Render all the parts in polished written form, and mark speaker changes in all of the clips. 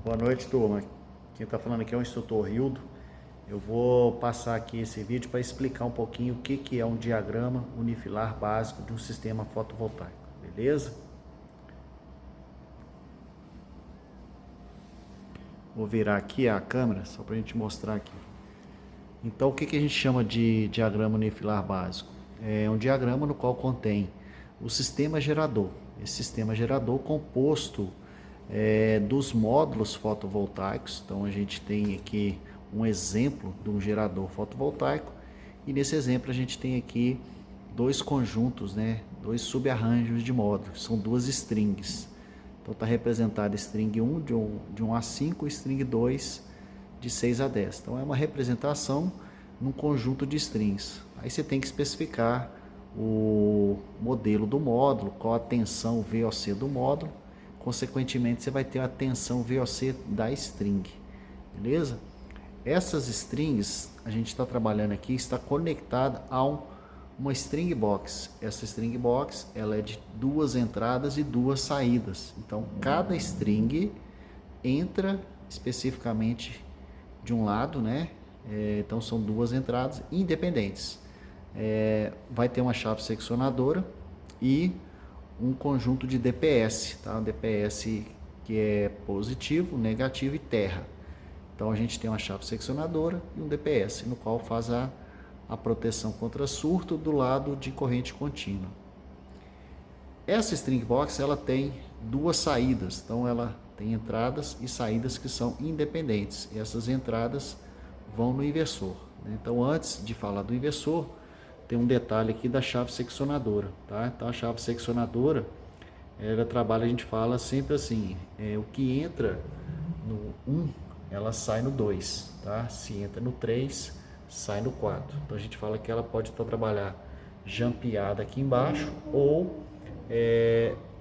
Speaker 1: Boa noite, turma. Quem está falando aqui é o instrutor Rildo. Eu vou passar aqui esse vídeo para explicar um pouquinho o que é um diagrama unifilar básico de um sistema fotovoltaico, beleza? Vou virar aqui a câmera só para a gente mostrar aqui. Então, o que a gente chama de diagrama unifilar básico? É um diagrama no qual contém o sistema gerador. Esse sistema gerador composto dos módulos fotovoltaicos. Então, a gente tem aqui um exemplo de um gerador fotovoltaico e nesse exemplo a gente tem aqui dois conjuntos, né? Dois subarranjos de módulos, são duas strings. Então, está representada string 1 de 1 a 5 e string 2 de 6 a 10. Então, é uma representação num conjunto de strings. Aí você tem que especificar o modelo do módulo, qual a tensão VOC do módulo. Consequentemente, você vai ter a tensão VOC da string, beleza? Essas strings, a gente está trabalhando aqui, está conectada a uma string box. Essa string box, ela é de duas entradas e duas saídas. Então, cada string entra especificamente de um lado, né? Então, são duas entradas independentes. Vai ter uma chave seccionadora e um conjunto de DPS, tá? Um DPS que é positivo, negativo e terra. Então a gente tem uma chave seccionadora e um DPS, no qual faz a proteção contra surto do lado de corrente contínua. Essa string box ela tem duas saídas, então ela tem entradas e saídas que são independentes. E essas entradas vão no inversor, né? Então, antes de falar do inversor, tem um detalhe aqui da chave seccionadora, tá? Então a chave seccionadora, ela trabalha, a gente fala sempre assim, o que entra no 1, ela sai no 2, tá? Se entra no 3, sai no 4. Então a gente fala que ela pode trabalhar jampeada aqui embaixo ou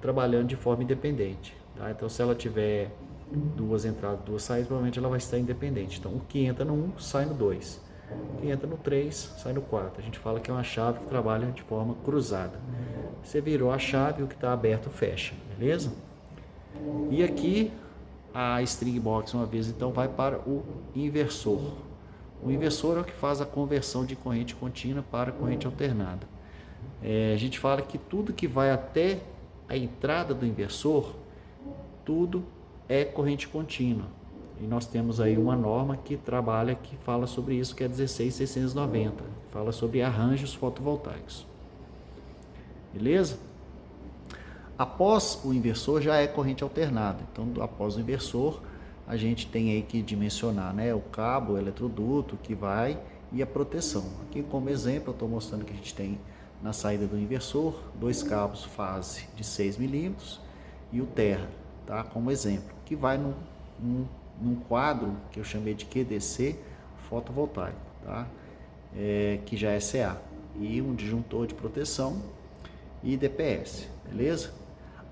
Speaker 1: trabalhando de forma independente, tá? Então se ela tiver duas entradas, duas saídas, provavelmente ela vai estar independente. Então o que entra no 1, sai no 2. Que entra no 3, sai no 4. A gente fala que é uma chave que trabalha de forma cruzada. Você virou a chave, o que está aberto fecha, beleza? E aqui a string box, uma vez, então vai para o inversor. O inversor é o que faz a conversão de corrente contínua para corrente alternada. A gente fala que tudo que vai até a entrada do inversor, tudo é corrente contínua. E nós temos aí uma norma que trabalha, que fala sobre isso, que é 16690, que fala sobre arranjos fotovoltaicos. Beleza? Após o inversor já é corrente alternada. Então, após o inversor, a gente tem aí que dimensionar, né, o cabo, o eletroduto que vai e a proteção. Aqui como exemplo, eu estou mostrando que a gente tem na saída do inversor, dois cabos fase de 6 milímetros e o terra, tá? Como exemplo, que vai num quadro que eu chamei de QDC fotovoltaico, tá? Que já é CA, e um disjuntor de proteção e DPS, beleza?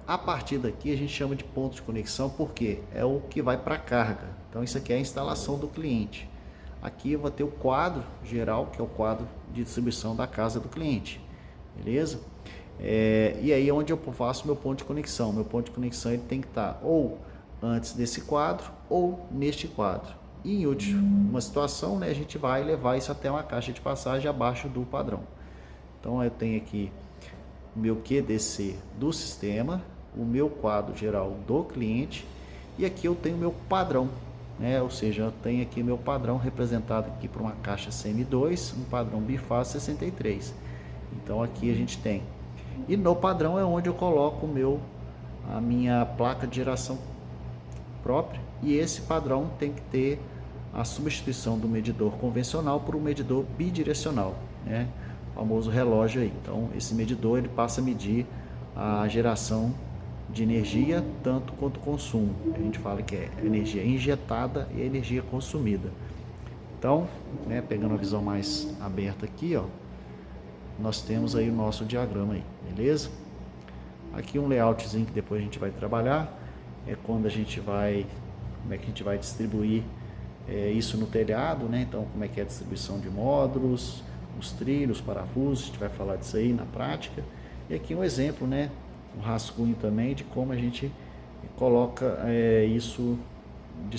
Speaker 1: A partir daqui a gente chama de ponto de conexão porque é o que vai para a carga. Então isso aqui é a instalação do cliente. Aqui eu vou ter o quadro geral, que é o quadro de distribuição da casa do cliente, beleza? E aí é onde eu faço meu ponto de conexão. Meu ponto de conexão ele tem que estar ou antes desse quadro ou neste quadro. E em última situação, né, a gente vai levar isso até uma caixa de passagem abaixo do padrão. Então eu tenho aqui o meu QDC do sistema, o meu quadro geral do cliente e aqui eu tenho o meu padrão, né? Ou seja, eu tenho aqui meu padrão representado aqui por uma caixa CM2, um padrão bifásico 63. Então aqui a gente tem. E no padrão é onde eu coloco a minha placa de geração própria, e esse padrão tem que ter a substituição do medidor convencional por um medidor bidirecional, né? O famoso relógio aí. Então esse medidor ele passa a medir a geração de energia tanto quanto o consumo. A gente fala que é energia injetada e energia consumida. Então, né, pegando a visão mais aberta aqui, ó, nós temos aí o nosso diagrama aí, beleza? Aqui um layoutzinho que depois a gente vai trabalhar, quando a gente vai, como é que a gente vai distribuir isso no telhado, né? Então, como é que é a distribuição de módulos, os trilhos, os parafusos, a gente vai falar disso aí na prática. E aqui um exemplo, né? Um rascunho também de como a gente coloca isso distribuído